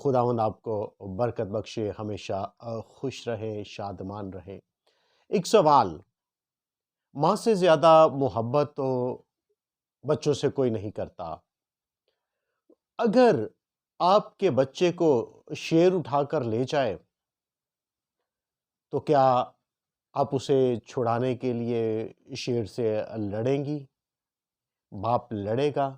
خداوند آپ کو برکت بخشے، ہمیشہ خوش رہیں، شادمان رہیں۔ ایک سوال، ماں سے زیادہ محبت تو بچوں سے کوئی نہیں کرتا۔ اگر آپ کے بچے کو شیر اٹھا کر لے جائے تو کیا آپ اسے چھڑانے کے لیے شیر سے لڑیں گی؟ باپ لڑے گا؟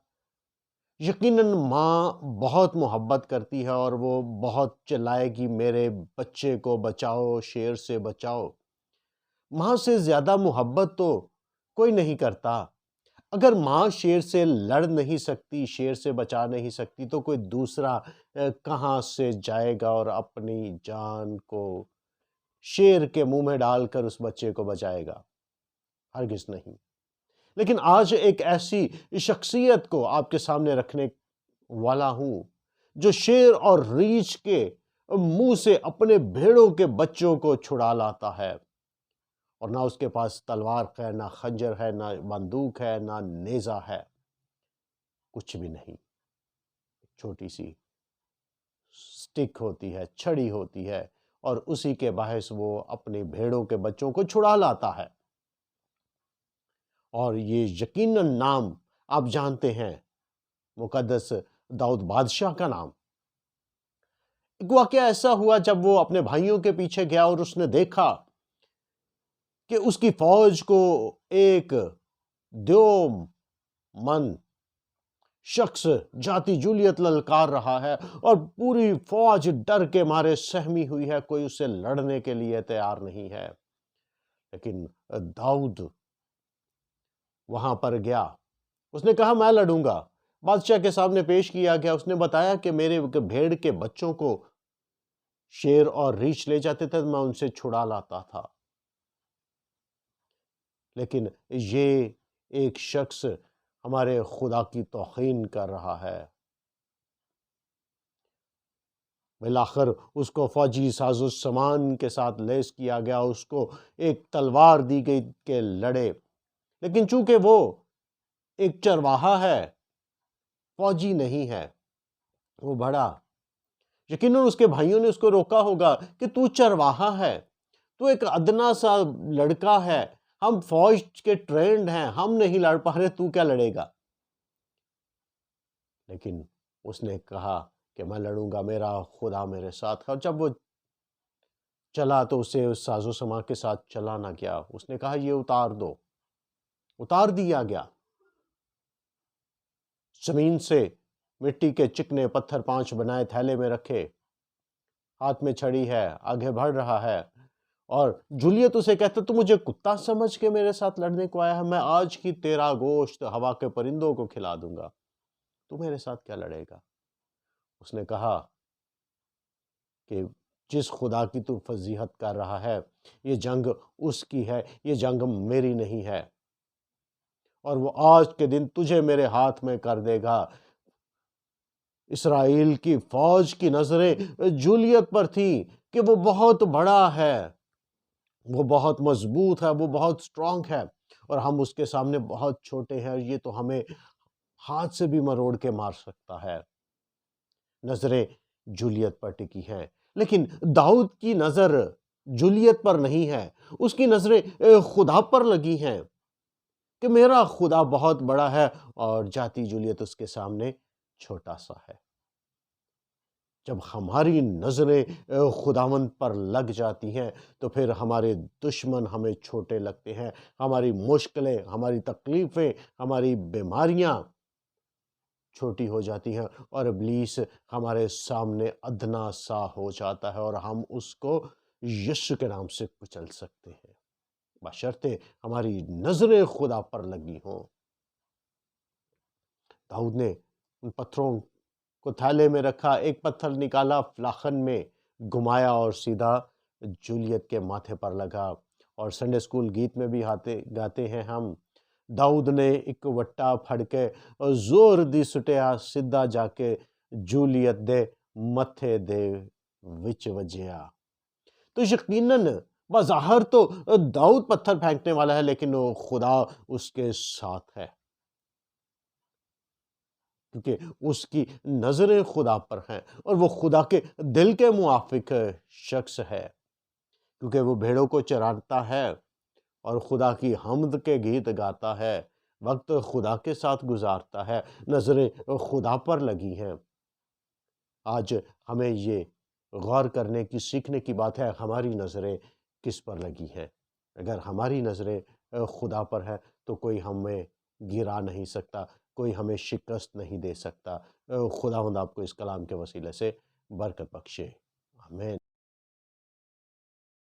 یقیناً ماں بہت محبت کرتی ہے اور وہ بہت چلائے گی، میرے بچے کو بچاؤ، شیر سے بچاؤ۔ ماں سے زیادہ محبت تو کوئی نہیں کرتا۔ اگر ماں شیر سے لڑ نہیں سکتی، شیر سے بچا نہیں سکتی، تو کوئی دوسرا کہاں سے جائے گا اور اپنی جان کو شیر کے منہ میں ڈال کر اس بچے کو بچائے گا؟ ہرگز نہیں۔ لیکن آج ایک ایسی شخصیت کو آپ کے سامنے رکھنے والا ہوں جو شیر اور ریچھ کے منہ سے اپنے بھیڑوں کے بچوں کو چھڑا لاتا ہے، اور نہ اس کے پاس تلوار ہے، نہ خنجر ہے، نہ بندوق ہے، نہ نیزہ ہے، کچھ بھی نہیں۔ چھوٹی سی سٹک ہوتی ہے، چھڑی ہوتی ہے، اور اسی کے باعث وہ اپنی بھیڑوں کے بچوں کو چھڑا لاتا ہے۔ اور یہ یقیناً نام آپ جانتے ہیں، مقدس داؤد بادشاہ کا نام۔ ایک واقعہ ایسا ہوا جب وہ اپنے بھائیوں کے پیچھے گیا اور اس نے دیکھا کہ اس کی فوج کو ایک دیو من شخص جاتی جولیت للکار رہا ہے، اور پوری فوج ڈر کے مارے سہمی ہوئی ہے، کوئی اسے لڑنے کے لیے تیار نہیں ہے۔ لیکن داؤد وہاں پر گیا، اس نے کہا میں لڑوں گا۔ بادشاہ کے سامنے پیش کیا گیا، اس نے بتایا کہ میرے بھیڑ کے بچوں کو شیر اور ریچھ لے جاتے تھے، میں ان سے چھڑا لاتا تھا۔ لیکن یہ ایک شخص ہمارے خدا کی توہین کر رہا ہے۔ بالآخر اس کو فوجی ساز و سامان کے ساتھ لیس کیا گیا، اس کو ایک تلوار دی گئی کہ لڑے۔ لیکن چونکہ وہ ایک چرواہا ہے، فوجی نہیں ہے، وہ بڑا، یقیناً اس کے بھائیوں نے اس کو روکا ہوگا کہ تو چرواہا ہے، تو ایک ادنا سا لڑکا ہے، ہم فوج کے ٹرینڈ ہیں، ہم نہیں لڑ پا رہے، تو کیا لڑے گا؟ لیکن اس نے کہا کہ میں لڑوں گا، میرا خدا میرے ساتھ ہے۔ اور جب وہ چلا تو اسے اس ساز و سامان کے ساتھ چلا نہ گیا، اس نے کہا یہ اتار دو، اتار دیا گیا۔ زمین سے مٹی کے چکنے پتھر 5 بنائے تھیلے میں رکھے، ہاتھ میں چھڑی ہے، آگے بڑھ رہا ہے، اور جولیت اسے کہتا تو مجھے کتا سمجھ کے میرے ساتھ لڑنے کو آیا ہے، میں آج کی تیرا گوشت ہوا کے پرندوں کو کھلا دوں گا، تو میرے ساتھ کیا لڑے گا؟ اس نے کہا کہ جس خدا کی تو فضیحت کر رہا ہے، یہ جنگ اس کی ہے، یہ جنگ میری نہیں ہے، اور وہ آج کے دن تجھے میرے ہاتھ میں کر دے گا۔ اسرائیل کی فوج کی نظریں جولیت پر تھیں کہ وہ بہت بڑا ہے، وہ بہت مضبوط ہے، وہ بہت سٹرونگ ہے، اور ہم اس کے سامنے بہت چھوٹے ہیں، اور یہ تو ہمیں ہاتھ سے بھی مروڑ کے مار سکتا ہے۔ نظریں جولیت پر ٹکی ہیں، لیکن داؤد کی نظر جولیت پر نہیں ہے، اس کی نظریں خدا پر لگی ہیں کہ میرا خدا بہت بڑا ہے، اور جاتی جولیت اس کے سامنے چھوٹا سا ہے۔ جب ہماری نظریں خداوند پر لگ جاتی ہیں تو پھر ہمارے دشمن ہمیں چھوٹے لگتے ہیں، ہماری مشکلیں، ہماری تکلیفیں، ہماری بیماریاں چھوٹی ہو جاتی ہیں، اور ابلیس ہمارے سامنے ادنا سا ہو جاتا ہے، اور ہم اس کو یسوع کے نام سے کچل سکتے ہیں، بشرطے ہماری نظریں خدا پر لگی ہوں۔ داؤد نے ان پتھروں کو تھالے میں رکھا، ایک پتھر نکالا، فلاخن میں گھمایا اور سیدھا جولیت کے ماتھے پر لگا۔ اور سنڈے اسکول گیت میں بھی گاتے ہیں ہم، داؤد نے ایک وٹا پھڑ کے زور دی سٹیا، سدھا جا کے جولیت دے متھے دے وچ وجیا۔ تو یقیناً بظاہر تو داؤد پتھر پھینکنے والا ہے، لیکن خدا اس کے ساتھ ہے۔ کیونکہ اس کی نظریں خدا پر ہیں اور وہ خدا کے دل کے موافق شخص ہے، کیونکہ وہ بھیڑوں کو چراتا ہے اور خدا کی حمد کے گیت گاتا ہے، وقت خدا کے ساتھ گزارتا ہے، نظریں خدا پر لگی ہیں۔ آج ہمیں یہ غور کرنے کی، سیکھنے کی بات ہے، ہماری نظریں کس پر لگی ہیں۔ اگر ہماری نظریں خدا پر ہے تو کوئی ہمیں گرا نہیں سکتا، کوئی ہمیں شکست نہیں دے سکتا۔ خداوند آپ کو اس کلام کے وسیلے سے برکت بخشے، آمین۔